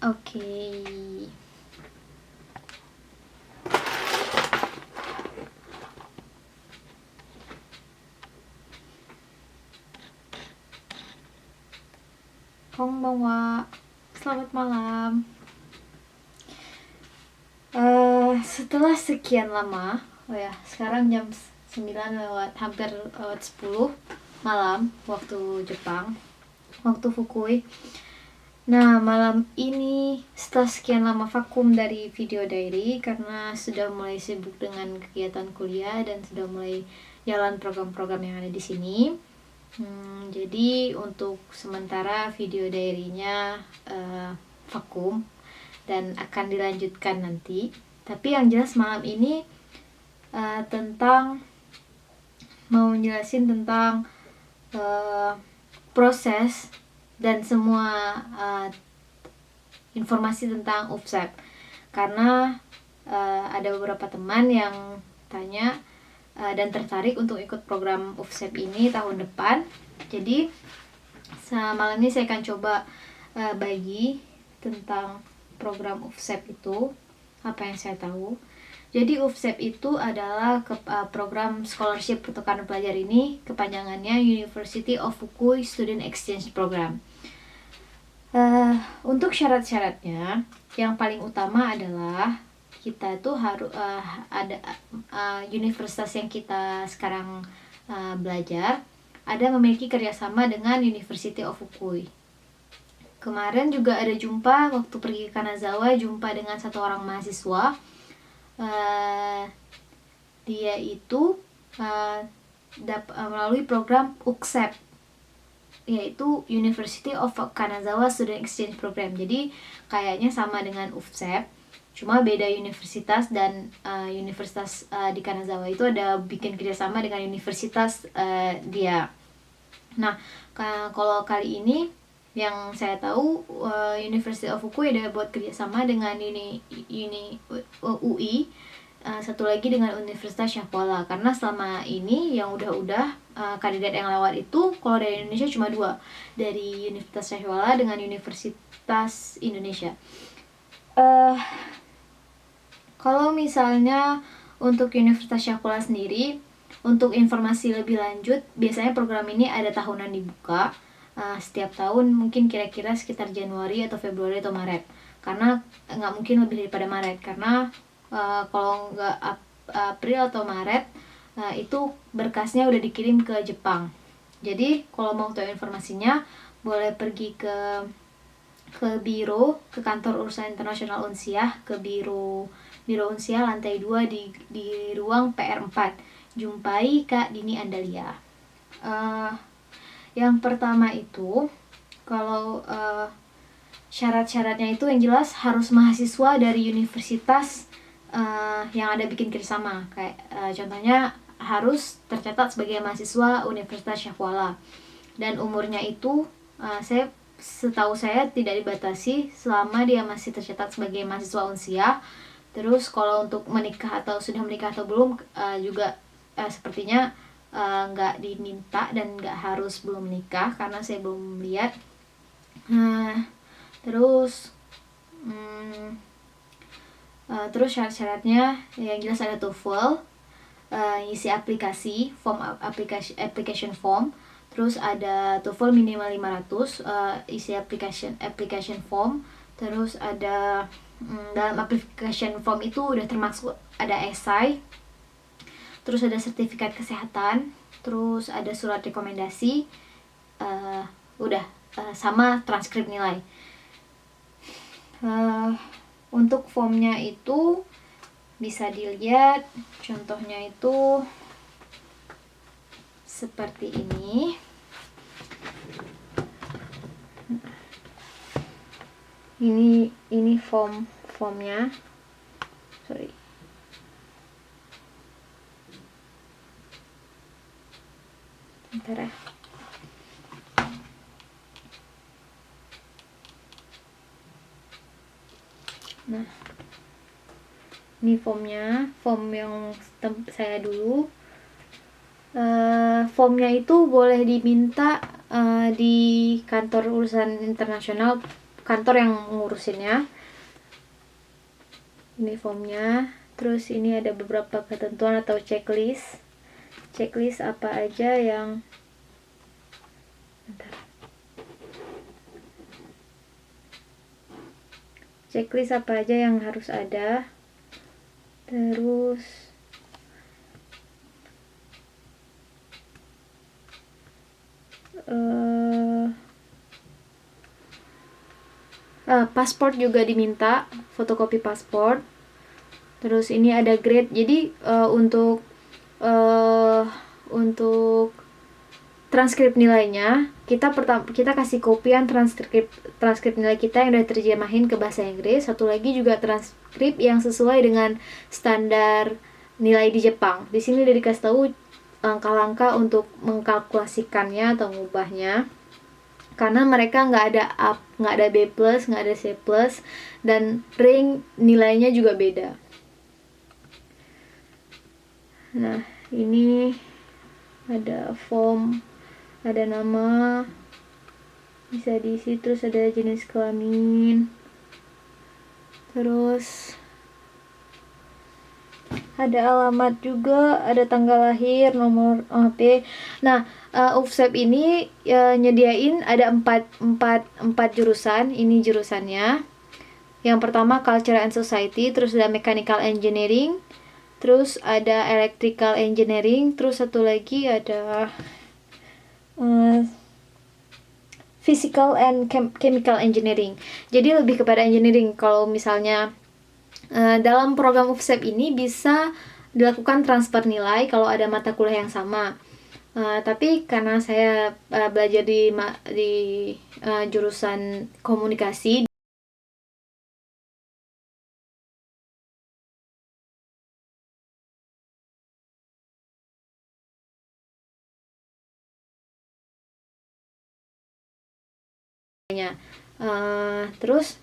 Oke. Konbanwa. Selamat malam. Setelah sekian lama, sekarang jam 9 lewat hampir lewat 10 malam waktu Jepang, waktu Fukui. Nah, malam ini setelah sekian lama vakum dari video diary karena sudah mulai sibuk dengan kegiatan kuliah dan sudah mulai jalan program-program yang ada di sini. Jadi untuk sementara video diary-nya vakum dan akan dilanjutkan nanti. Tapi yang jelas malam ini mau jelasin tentang proses dan semua informasi tentang UFSEP. Karena ada beberapa teman yang tanya dan tertarik untuk ikut program UFSEP ini tahun depan. Jadi malam ini saya akan coba bagi tentang program UFSEP itu, apa yang saya tahu. Jadi UFSEP itu adalah program scholarship pertukaran pelajar ini, kepanjangannya University of Fukui Student Exchange Program. Untuk syarat-syaratnya, yang paling utama adalah kita tuh harus ada universitas yang kita sekarang belajar memiliki kerjasama dengan University of Fukui. Kemarin juga ada jumpa waktu pergi ke Kanazawa, jumpa dengan satu orang mahasiswa. Dia itu melalui program UKSEP, yaitu University of Kanazawa Student Exchange Program. Jadi kayaknya sama dengan UFSEP, cuma beda universitas, dan universitas di Kanazawa itu ada bikin kerjasama dengan universitas dia. Nah, kalau kali ini yang saya tahu University of Fukui ada buat kerjasama dengan UI, satu lagi dengan Universitas Syahkuala. Karena selama ini yang udah kandidat yang lewat itu kalau dari Indonesia cuma 2, dari Universitas Syahkuala dengan Universitas Indonesia. Kalau misalnya untuk Universitas Syahkuala sendiri, untuk informasi lebih lanjut, biasanya program ini ada tahunan dibuka setiap tahun, mungkin kira-kira sekitar Januari atau Februari atau Maret. Karena nggak mungkin lebih daripada Maret, karena kalau nggak April atau Maret itu berkasnya udah dikirim ke Jepang. Jadi kalau mau tahu informasinya, boleh pergi ke biro, ke kantor urusan internasional Unsiah, ke biro Unsiah lantai 2 di ruang PR4. Jumpai Kak Dini Andalia. Yang pertama itu, kalau syarat-syaratnya itu yang jelas harus mahasiswa dari universitas yang ada bikin kerjasama. Kayak contohnya harus tercatat sebagai mahasiswa Universitas Syahkuala, dan umurnya itu setahu saya tidak dibatasi selama dia masih tercatat sebagai mahasiswa Unsiah. Terus kalau untuk menikah atau sudah menikah atau belum juga sepertinya nggak diminta dan nggak harus belum menikah, karena saya belum lihat. Terus syarat-syaratnya yang jelas ada TOEFL, isi application form. Terus ada TOEFL minimal 500, isi application form. Terus ada dalam application form itu udah termasuk ada esai, terus ada sertifikat kesehatan, terus ada surat rekomendasi, sama transkrip nilai. Untuk formnya itu bisa dilihat, contohnya itu seperti ini. Ini formnya. Sorry. Bentar ya. Nah, ini formnya, form yang saya dulu. Formnya itu boleh diminta di kantor urusan internasional kantor yang ngurusinnya. Ini formnya. Terus ini ada beberapa ketentuan atau checklist apa aja yang checklist apa aja yang harus ada. Terus paspor juga diminta, fotokopi paspor. Terus ini ada grade. Jadi untuk transkrip nilainya kita kasih kopian transkrip nilai kita yang udah terjemahin ke bahasa Inggris. Satu lagi juga transkrip yang sesuai dengan standar nilai di Jepang. Di sini udah dikasih tahu langkah-langkah untuk mengkalkulasikannya atau mengubahnya. Karena mereka nggak ada B+, nggak ada C+, dan rank nilainya juga beda. Nah, ini ada form, ada nama, bisa diisi, terus ada jenis kelamin, terus ada alamat juga, ada tanggal lahir, nomor HP. Nah, UFSEP ini nyediain ada 4 jurusan. Ini jurusannya. Yang pertama Culture and Society, terus ada Mechanical Engineering, terus ada Electrical Engineering, terus satu lagi ada Physical and Chemical Engineering. Jadi lebih kepada engineering. Kalau misalnya dalam program UFSEP ini bisa dilakukan transfer nilai kalau ada mata kuliah yang sama. Tapi karena saya belajar di jurusan komunikasi, terus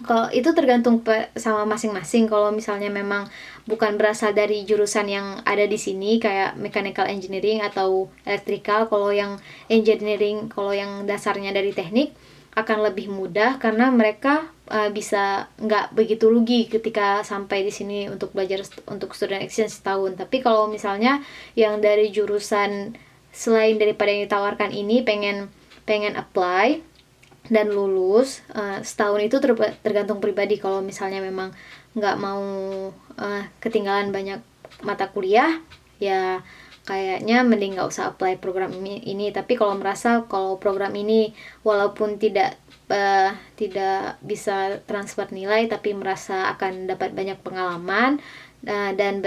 kalau itu tergantung sama masing-masing. Kalau misalnya memang bukan berasal dari jurusan yang ada di sini kayak mechanical engineering atau electrical, kalau yang engineering, kalau yang dasarnya dari teknik akan lebih mudah karena mereka bisa nggak begitu rugi ketika sampai di sini untuk belajar untuk student exchange setahun. Tapi kalau misalnya yang dari jurusan selain daripada yang ditawarkan ini pengen apply dan lulus, setahun itu tergantung pribadi. Kalau misalnya memang nggak mau ketinggalan banyak mata kuliah, ya kayaknya mending nggak usah apply program ini. Tapi kalau merasa kalau program ini walaupun tidak bisa transfer nilai, tapi merasa akan dapat banyak pengalaman dan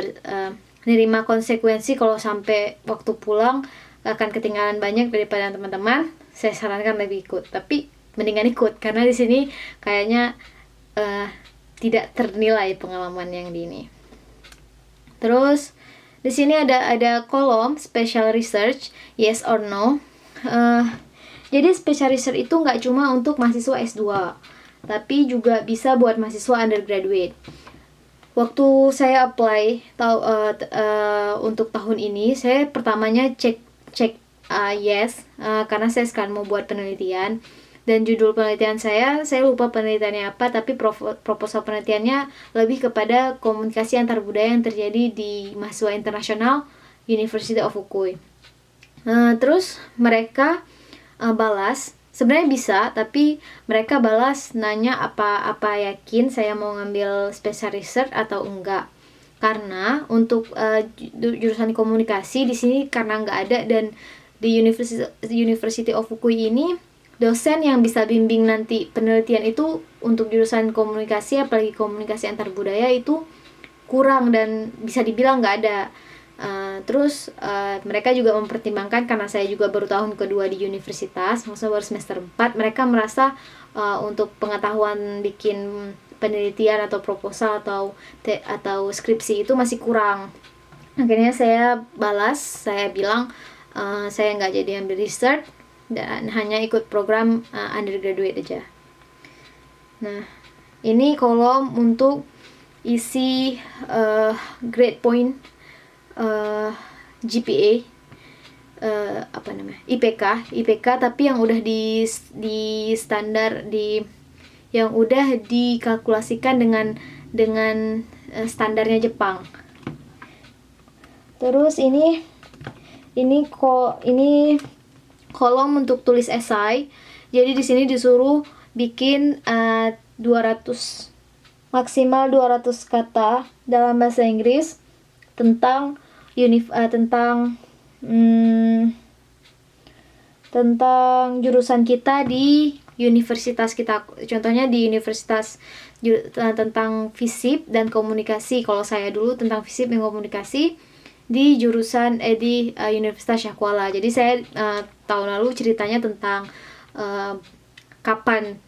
menerima konsekuensi kalau sampai waktu pulang akan ketinggalan banyak daripada teman-teman, saya sarankan lebih ikut. Tapi mendingan ikut karena di sini kayaknya tidak ternilai pengalaman yang di ini. Terus di sini ada kolom special research yes or no. Jadi special research itu nggak cuma untuk mahasiswa S2, tapi juga bisa buat mahasiswa undergraduate. Waktu saya apply untuk tahun ini, saya pertamanya cek yes, karena saya sekarang mau buat penelitian. Dan judul penelitian saya lupa penelitiannya apa, tapi proposal penelitiannya lebih kepada komunikasi antar budaya yang terjadi di mahasiswa internasional University of Fukui. Terus mereka balas, sebenarnya bisa, tapi mereka balas nanya apa yakin saya mau ngambil special research atau enggak. Karena untuk jurusan komunikasi di sini karena nggak ada, dan di University of Fukui ini dosen yang bisa bimbing nanti penelitian itu untuk jurusan komunikasi, apalagi komunikasi antar budaya, itu kurang dan bisa dibilang nggak ada. Terus mereka juga mempertimbangkan karena saya juga baru tahun kedua di universitas, maksudnya baru semester 4, mereka merasa untuk pengetahuan bikin penelitian atau proposal atau skripsi itu masih kurang. Akhirnya saya balas, saya bilang saya nggak jadi ambil research dan hanya ikut program undergraduate aja. Nah, ini kolom untuk isi grade point, GPA, IPK, tapi yang udah di standar di yang udah dikalkulasikan dengan standarnya Jepang. Terus ini kolom untuk tulis esai. Jadi di sini disuruh bikin maksimal 200 kata dalam bahasa Inggris tentang tentang jurusan kita di universitas kita. Contohnya di universitas tentang FISIP dan komunikasi. Kalau saya dulu tentang FISIP dan komunikasi di jurusan di Universitas Syahkuala. Jadi saya tahun lalu ceritanya tentang kapan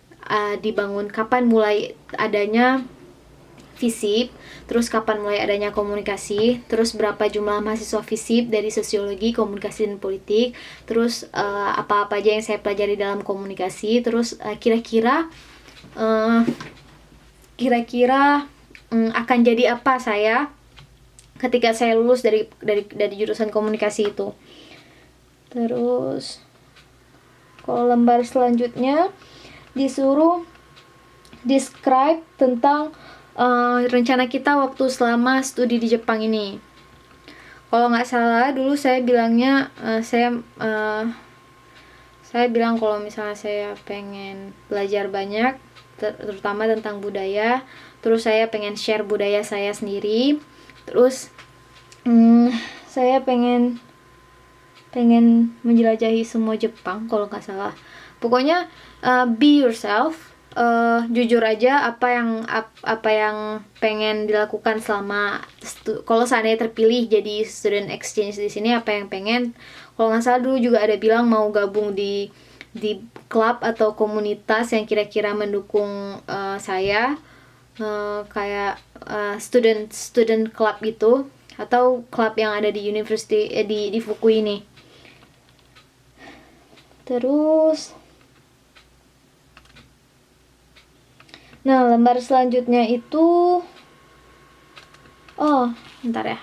dibangun, kapan mulai adanya FISIP, terus kapan mulai adanya komunikasi, terus berapa jumlah mahasiswa FISIP dari sosiologi, komunikasi dan politik, terus apa-apa aja yang saya pelajari dalam komunikasi, terus kira-kira akan jadi apa saya ketika saya lulus dari jurusan komunikasi itu. Terus kalau lembar selanjutnya disuruh describe tentang rencana kita waktu selama studi di Jepang ini. Kalau nggak salah dulu saya bilangnya saya bilang kalau misalnya saya pengen belajar banyak terutama tentang budaya, terus saya pengen share budaya saya sendiri, terus saya pengen menjelajahi semua Jepang kalau nggak salah. Pokoknya be yourself. Jujur aja apa yang pengen dilakukan selama kalau seandainya terpilih jadi student exchange di sini, apa yang pengen. Kalau nggak salah dulu juga ada bilang mau gabung di klub atau komunitas yang kira-kira mendukung saya, kayak student club gitu, atau klub yang ada di university di Fukui ini. Terus nah, lembar selanjutnya itu bentar ya.